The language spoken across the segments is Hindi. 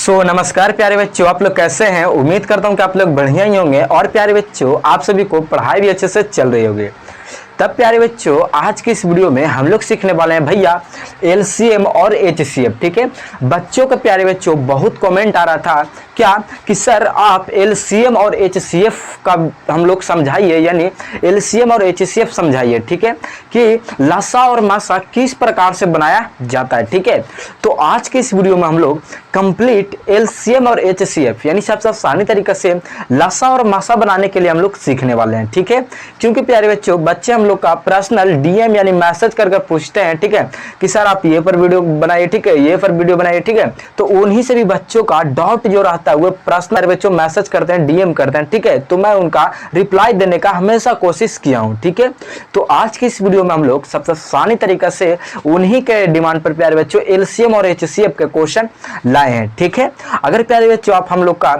नमस्कार प्यारे बच्चों, आप लोग कैसे हैं। उम्मीद करता हूं कि आप लोग बढ़िया ही होंगे। और प्यारे बच्चों, आप सभी को पढ़ाई भी अच्छे से चल रही होगी। तब प्यारे बच्चों, आज की इस वीडियो में हम लोग सीखने वाले हैं भैया एलसीएम और एचसीएफ। ठीक है बच्चों का, प्यारे बच्चों बहुत कमेंट आ रहा था क्या कि सर आप एलसीएम और एचसीएफ का हम लोग समझाइए, यानी एलसीएम और एचसीएफ समझाइए। ठीक है कि लसा और मासा किस प्रकार से बनाया जाता है। ठीक है, तो आज के इस वीडियो में हम लोग कंप्लीट एलसीएम और एचसीएफ यानी सबसे आसानी तरीके से लसा और मासा बनाने के लिए हम लोग सीखने वाले हैं। ठीक है, क्योंकि प्यारे बच्चों बच्चे हम लोग का पर्सनल डीएम यानी मैसेज करके पूछते हैं, ठीक है, कि सर आप ये पर वीडियो बनाइए, ठीक है, ये पर वीडियो बनाइए। ठीक है, तो उन्हीं से भी बच्चों का डाउट जो रहता है वो पर्सनल बच्चों मैसेज करते हैं, डीएम करते हैं। ठीक है, तो मैं उनका रिप्लाई देने का हमेशा कोशिश किया हूं। ठीक है, तो आज की इस वीडियो में हम लोग सबसे आसानी तरीके से उन्हीं के डिमांड पर प्यारे बच्चों एलसीएम और एचसीएफ के क्वेश्चन लाए हैं। ठीक है, अगर प्यारे बच्चों आप हम लोग का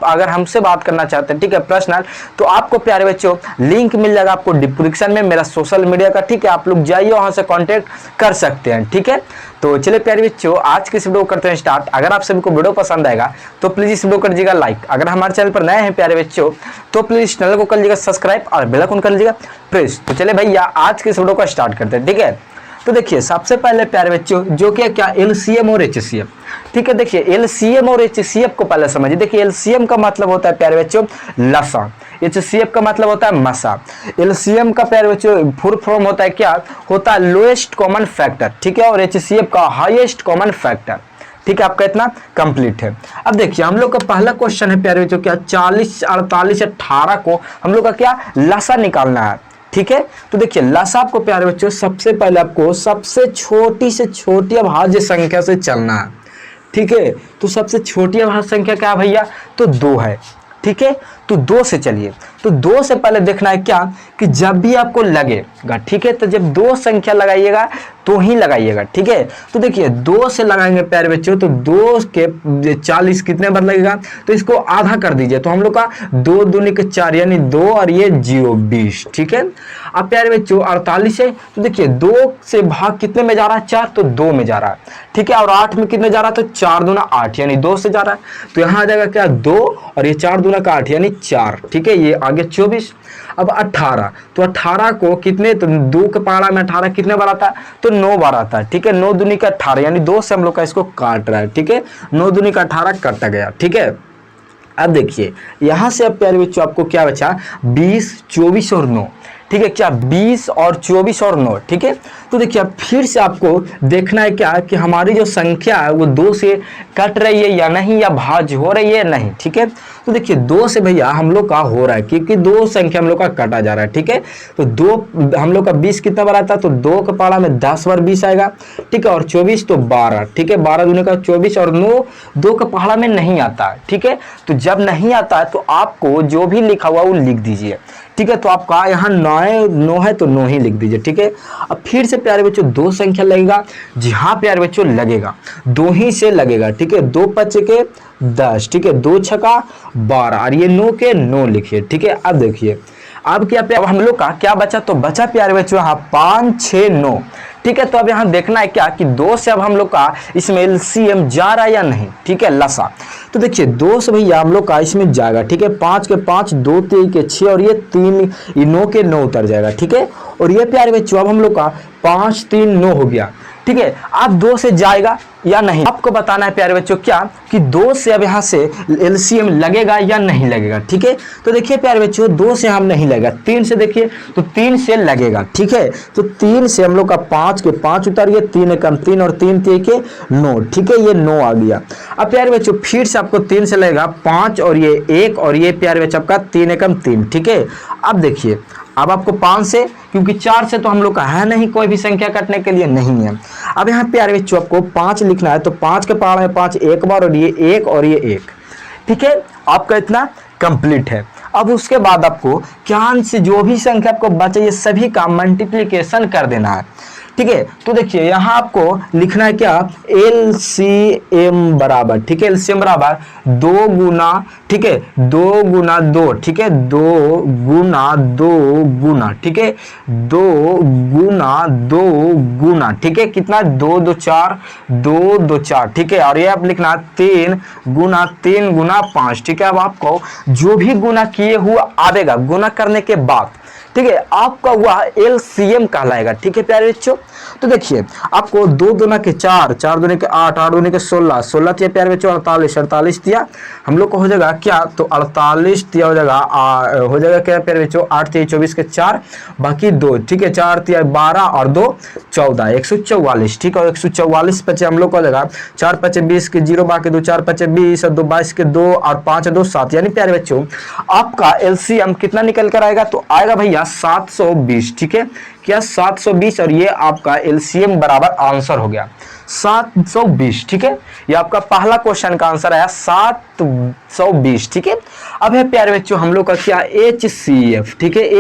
अगर हमसे बात करना चाहते हैं, ठीक है, पर्सनल, तो आपको प्यारे बच्चों लिंक मिल जाएगा आपको डिस्क्रिप्शन में मेरा सोशल मीडिया का। ठीक है, आप लोग जाइए वहां से कांटेक्ट कर सकते हैं। ठीक है, तो चलिए प्यारे बच्चों आज की इस वीडियो करते हैं स्टार्ट। अगर आप सभी को वीडियो पसंद आएगा तो प्लीज इस वीडियो कर दीजिएगा लाइक। अगर हमारे चैनल पर नए हैं प्यारे बच्चों तो प्लीज चैनल को कर लीजिएगा सब्सक्राइब और बेल आइकन कर लीजिएगा प्रेस। तो चलिए भैया आज की इस वीडियो को स्टार्ट करते हैं। ठीक है, तो देखिए सबसे पहले प्यारे बच्चों जो कि क्या एलसीएम और एचसीएफ। ठीक है, देखिए एलसीएम और एचसीएफ को पहले समझिए। देखिए एलसीएम का मतलब होता है प्यारे बच्चों लसा, एचसीएफ का मतलब होता है मसा। एलसीएम का प्यारे बच्चों फुल फॉर्म होता है क्या, होता है लोएस्ट कॉमन फैक्टर। ठीक है, और एचसीएफ का हाईएस्ट कॉमन फैक्टर। ठीक है, आपका इतना कंप्लीट है। अब देखिए हम लोग का पहला क्वेश्चन है प्यारे बच्चों क्या 40, 48, 18 को हम लोग का क्या लसा निकालना है। ठीक है, तो देखिए लसा आपको प्यारे बच्चों सबसे पहले आपको सबसे छोटी से छोटी अभाज्य संख्या से चलना है। ठीक है, तो सबसे छोटी अभाज्य संख्या क्या है भैया, तो 2 है। ठीक है, तो 2 से चलिए। तो 2 से पहले देखना है क्या कि जब भी आपको लगेगा, ठीक है, तो जब 2 संख्या लगाइएगा तो ही लगाइएगा। ठीक है, तो देखिए 2 से लगाएंगे प्यारे बच्चों तो 2 के 40 कितने बार लगेगा, तो इसको आधा कर दीजिए। तो हम लोग का 2 दूनी के 4 यानी 2 और ये 0 20। ठीक है, अब प्यारे बच्चों 48 है, तो देखिए 2 से भाग कितने में जा रहा है, 4, तो 2 में जा रहा है। ठीक है, और 8 में कितने जा रहा है, तो 4 दूना 8 यानी 2 से जा रहा है। तो यहाँ आ जाएगा क्या 2 और ये 4 दूना का 8 यानी 4। ठीक है, ये आगे 24। अब 18, तो 18 को कितने, तो 2 के पहाड़ा में 18 कितने बार आता है, तो 9 बार आता है। ठीक है, 9 दूनी का 18 यानी 2 से हम लोग का इसको काट रहा है। ठीक है, 9 दूनी का 18 कटा गया। ठीक है, अब देखिए यहां से अब प्यारे बच्चों आपको क्या बचा, 20, 24 और 9। ठीक है, क्या 20 और 24 और 9। ठीक है, तो देखिए अब फिर से आपको देखना है क्या कि हमारी जो संख्या है वो 2 से कट रही है या नहीं, या भाज्य हो रही है नहीं। ठीक है, तो देखिए 2 से भैया हम लोग का हो रहा है क्योंकि 2 संख्या हम लोग का काटा जा रहा है। ठीक है, तो 2 हम लोग का 20 कितना बार आता है, तो 2 के पहाड़ा में 10 बार 20 आएगा। ठीक है, और 24 तो 12। ठीक है, 12 दूनी का 24 और 9 2 के पहाड़ा में नहीं आता है। ठीक है, तो जब नहीं आता है तो आपको जो भी लिखा हुआ वो लिख दीजिए। ठीक है, तो आपका यहाँ 9 है तो 9 ही लिख दीजिए। ठीक है, अब फिर से प्यारे बच्चों 2 संख्या लगेगा, जी हाँ प्यारे बच्चों लगेगा, 2 ही से लगेगा। ठीक है, 2 5 के 10। ठीक है, 2 छका 12 और ये 9 के 9 लिखिए। ठीक है, अब देखिए अब क्या अब हम लोग का क्या बचा, तो बचा प्यारे बच्चों यहाँ 5, 6, 9। ठीक है, तो अब यहाँ देखना है क्या कि 2 से अब हम लोग का इसमें एलसीएम जा रहा है या नहीं। ठीक है, लसा, तो देखिए 2 से भैया हम लोग का इसमें जाएगा। ठीक है, 5 के 5, 2 3 के 6 और ये 3 9 के 9 उतर जाएगा। ठीक है, और ये प्यारे बच्चों अब हम लोग का 5 3 9 हो गया। ठीक है, अब 2 से जाएगा या नहीं आपको बताना है प्यारे बच्चों क्या कि 2 से अब यहाँ से एलसीएम लगेगा या नहीं लगेगा। ठीक है, तो देखिए प्यारे बच्चों 2 से हम नहीं लगेगा, 3 से देखिए तो 3 से लगेगा। ठीक है, तो 3 से हम लोग का 5 के 5 उतर गए, 3 एकम 3 और 3 3 के 9। ठीक है, ये 9 आ गया। अब प्यारे बच्चों फिर से आपको 3 से लगेगा 5 और ये 1 और ये प्यारे बच्चों आपका 3 एकम 3। ठीक है, अब देखिए अब आपको 5 से, क्योंकि 4 से तो हम लोग का है नहीं, कोई भी संख्या कटने के लिए नहीं है। अब यहाँ प्यारे बच्चों आपको 5 लिखना है, तो 5 के पहाड़ में 5 एक बार और ये 1 और ये 1। ठीक है, आपका इतना कंप्लीट है। अब उसके बाद आपको क्या से जो भी संख्या आपको बचे ये सभी का मल्टीप्लिकेशन कर देना है। ठीक है। तो देखिए यहाँ आपको लिखना है क्या, एलसीएम बराबर, ठीक है, एलसीएम बराबर 2 गुना, ठीक है, 2 गुना 2, ठीक है, 2 गुना 2 गुना, ठीक है, 2 गुना 2 गुना, ठीक है, कितना 2 2 4, 2 2 4, ठीक है। और ये आप लिखना 3 गुना 3 गुना 5, ठीक है। अब आपको जो भी गुना किए हुआ आवेगा गुना करने के बाद, ठीक है, आपका वह एलसीएम कहलाएगा, ठीक है प्यारे बच्चों। तो देखिए आपको 2 दूना के 4, 4 दूने के 8, 8 दूने के 16, 16 दिया प्यारे बच्चों, 48, 48 दिया हम लोग को हो जाएगा क्या, तो 48 दिया हो जाएगा क्या प्यारे बच्चों, 8 दिया 24 के 4, बाकी 2, ठीक है, 4 दिया 12 और 2 14, 144, ठीक है। और 144 बचे हम लोग को हो जाएगा 4 5 20 के 0, बाकी 2 4 5 20 और 2 22 के 2 और 5 2 7, यानी प्यारे बच्चों आपका एलसीएम कितना निकल कर आएगा, तो आएगा भैया 720, ठीक है, क्या 720, और ये आपका एलसीएम बराबर आंसर हो गया 720, ठीक है। ये आपका पहला क्वेश्चन का आंसर आया 720, ठीक है। अब है प्यारे बच्चों हम लोग का क्या, HCF, ठीक है,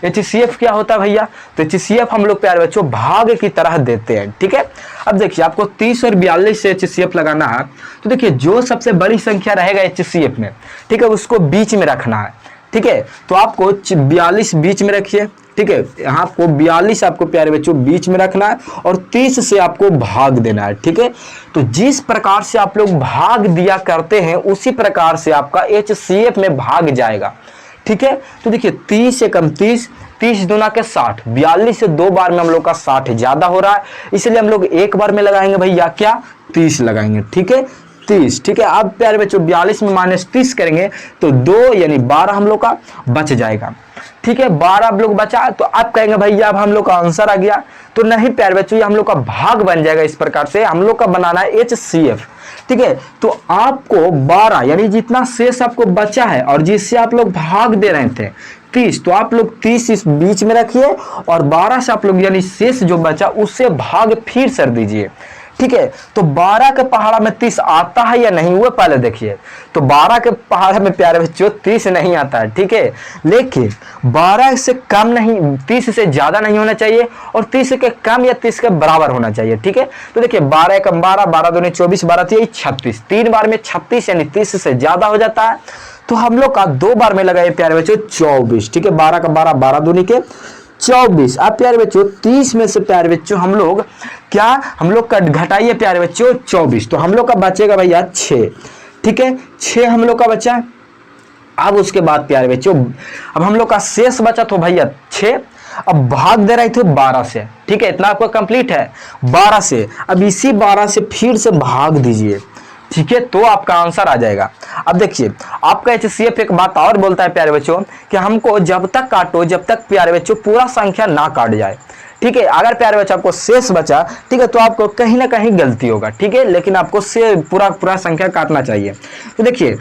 HCF क्या होता है भैया, तो HCF हम लोग प्यारे बच्चों भाग की तरह देते हैं, ठीक है। अब देखिए आपको 30 और 42 से HCF लगाना है, तो देखिए जो सबसे बड़ी संख्या रहेगा HCF में, ठीक है, उसको बीच में रखना है, ठीक है। तो आपको 42 बीच में रखिए, ठीक है, यहाँ आपको 42 आपको प्यारे बच्चों बीच में रखना है और 30 से आपको भाग देना है, ठीक है। तो जिस प्रकार से आप लोग भाग दिया करते हैं उसी प्रकार से आपका HCF में भाग जाएगा, ठीक है। तो देखिए 30 से कम 30, 30 दूना के 60, 42 से 2 बार में हम लोग का 60 ज्यादा हो रहा है, इसलिए हम लोग एक बार में लगाएंगे भैया क्या, 30 लगाएंगे, ठीक है, 30, ठीक है। अब प्यारे बच्चों 42 में -30 करेंगे तो 2 यानी 12 हम लोग का बच जाएगा, ठीक है, 12 आप लोग बचा। तो आप कहेंगे भैया अब हम लोग का आंसर आ गया, तो नहीं प्यारे बच्चों ये हम लोग का भाग बन जाएगा। इस प्रकार से हम लोग का बनाना है HCF, ठीक है। तो आपको 12 यानी जितना शेष आपको बचा है और जिससे आप लोग भाग दे रहे थे 30, तो आप लोग 30 इस बीच में रखिए और 12 से आप लोग यानी शेष जो बचा उससे भाग फिर कर दीजिए, ठीक है। तो 12 के पहाड़ा में 30 आता है या नहीं वो पहले देखिए। तो 12 के पहाड़ा में प्यारे बच्चों 30 नहीं आता है, ठीक है, लेकिन 12 से कम नहीं, 30 से ज्यादा नहीं होना चाहिए और 30 के कम या 30 के बराबर होना चाहिए, ठीक है। तो देखिए 12 कम 12, 12 दूनी 24, 12 36, 3 बार में 36 यानी 30 से ज्यादा हो जाता है। तो हम लोग का 2 बार में लगाए प्यारे बच्चों 24, ठीक है, 12 का 12, 12 दूनी के 24। अब प्यारे बच्चों 30 में से प्यारे बच्चों हम लोग क्या, हम लोग का घटाइए प्यारे बच्चों 24, तो हम लोग का बचेगा भैया 6, ठीक है, 6 हम लोग का बचा। अब उसके बाद प्यारे बच्चों अब हम लोग का शेष बचा तो भैया 6, अब भाग दे रहे थे 12 से, ठीक है, इतना आपका कंप्लीट है 12 से। अब इसी 12 से फिर से भाग दीजिए, ठीक है, तो आपका आंसर आ जाएगा। अब देखिए आपका HCF एक बात और बोलता है प्यारे बच्चों कि हमको जब तक काटो जब तक प्यारे बच्चों पूरा संख्या ना काट जाए, ठीक है। अगर प्यारे बच्चों आपको शेष बचा, ठीक है, तो आपको कहीं ना कहीं गलती होगा, ठीक है, लेकिन आपको से पूरा संख्या काटना चाहिए। तो देखिए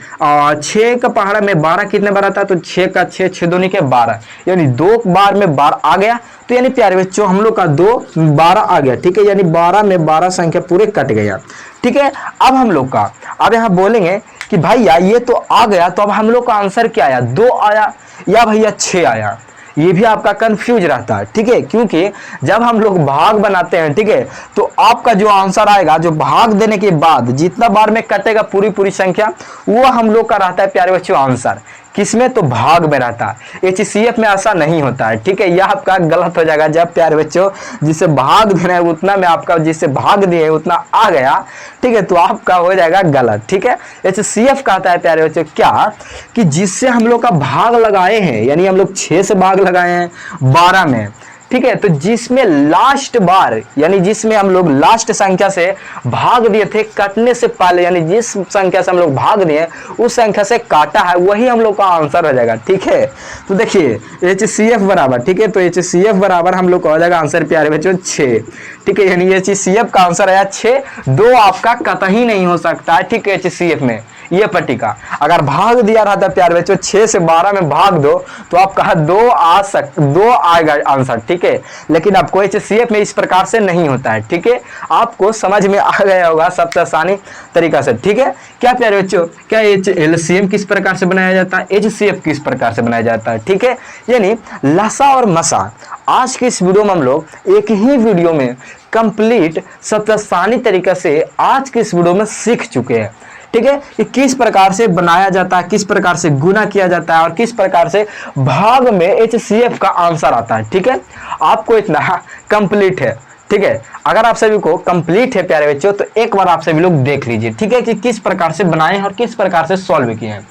6 का पहाड़ा में 12 कितने बार आता है, तो 6 का 6, 6 दूनी के 12, यानी 2 बार में 12 आ गया, तो यानी प्यारे बच्चों हम लोग का 2 12 आ गया, ठीक है, यानी 12 में 12 संख्या पूरे कट गया, ठीक है। अब हम लोग का अब यहाँ बोलेंगे कि भैया ये तो आ गया, तो अब हम लोग का आंसर क्या आया, 2 आया या भैया 6 आया, ये भी आपका कंफ्यूज रहता है, ठीक है, क्योंकि जब हम लोग भाग बनाते हैं, ठीक है, तो आपका जो आंसर आएगा जो भाग देने के बाद जितना बार में कटेगा पूरी संख्या वो हम लोग का रहता है प्यारे बच्चों आंसर, किसमें, तो भाग में रहता है। HCF में ऐसा नहीं होता है, ठीक है, यह आपका गलत हो जाएगा। जब प्यारे बच्चों जिसे भाग देना है उतना में आपका जिससे भाग दिए उतना आ गया, ठीक है, तो आपका हो जाएगा गलत, ठीक है। HCF कहता है प्यारे बच्चों क्या, कि जिससे हम लोग का भाग लगाए हैं, यानी हम लोग 6 से भाग लगाए हैं 12 में, ठीक है, तो जिसमें लास्ट बार यानी जिसमें हम लोग लास्ट संख्या से भाग दिए थे कटने से पहले, यानी जिस संख्या से हम लोग भाग दिए उस संख्या से काटा है वही हम लोग का आंसर हो जाएगा, ठीक है। तो देखिए HCF बराबर, ठीक है, तो HCF बराबर हम लोग का हो जाएगा आंसर प्यारे बच्चों 6, ठीक है, यानी HCF का आंसर आया 6, 2 आपका कतई नहीं हो सकता है, ठीक है, HCF में ये पट्टिका। अगर भाग दिया रहता प्यारे बच्चों 6 से 12 में भाग दो तो आपका 2 आएगा आंसर, ठीक है। लेकिन आपको HCF में इस प्रकार से नहीं होता है, ठीक है। आपको समझ में आ गया होगा सबसे आसानी तरीका से, ठीक है। क्या प्यारे बच्चों, क्या LCM किस प्रकार से बनाया जाता है, HCF किस प्रकार से बनाया जाता है, ठीक है। यानी लसा और मसा आज के इस वीडियो में हम लोग एक ही वीडियो में कंप्लीट सबसे आसानी तरीके से आज के इस वीडियो में सीख चुके हैं, ठीक है। कि किस प्रकार से बनाया जाता है, किस प्रकार से गुना किया जाता है और किस प्रकार से भाग में HCF का आंसर आता है, ठीक है। आपको इतना कंप्लीट है, ठीक है। अगर आप सभी को कंप्लीट है प्यारे बच्चों तो एक बार आप सभी लोग देख लीजिए, ठीक है, कि किस प्रकार से बनाए और किस प्रकार से सॉल्व किए हैं,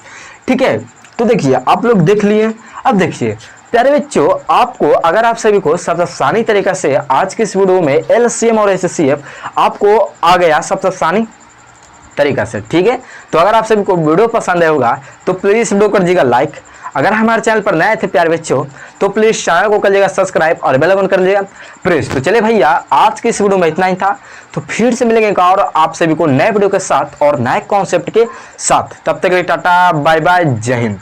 ठीक है। तो देखिए आप लोग देख लिए। अब देखिए प्यारे बच्चों, आपको अगर आप सभी को सबसे आसानी तरीके से आज के इस वीडियो में LCM और HCF आपको आ गया सबसे आसानी तरीका से, ठीक है। तो अगर आप सभी को वीडियो पसंद आया होगा तो प्लीज वीडियो कर दीजिएगा लाइक। अगर हमारे चैनल पर नए थे प्यारे बच्चों तो प्लीज चैनल को कर लीजिएगा सब्सक्राइब और बेल आइकन कर लीजिएगा प्रेस। तो चले भैया, आज की इस वीडियो में इतना ही था। तो फिर से मिलेंगे और आप सभी को नए वीडियो के साथ और नए कॉन्सेप्ट के साथ। तब तक के लिए टाटा बाय बाय, जय हिंद।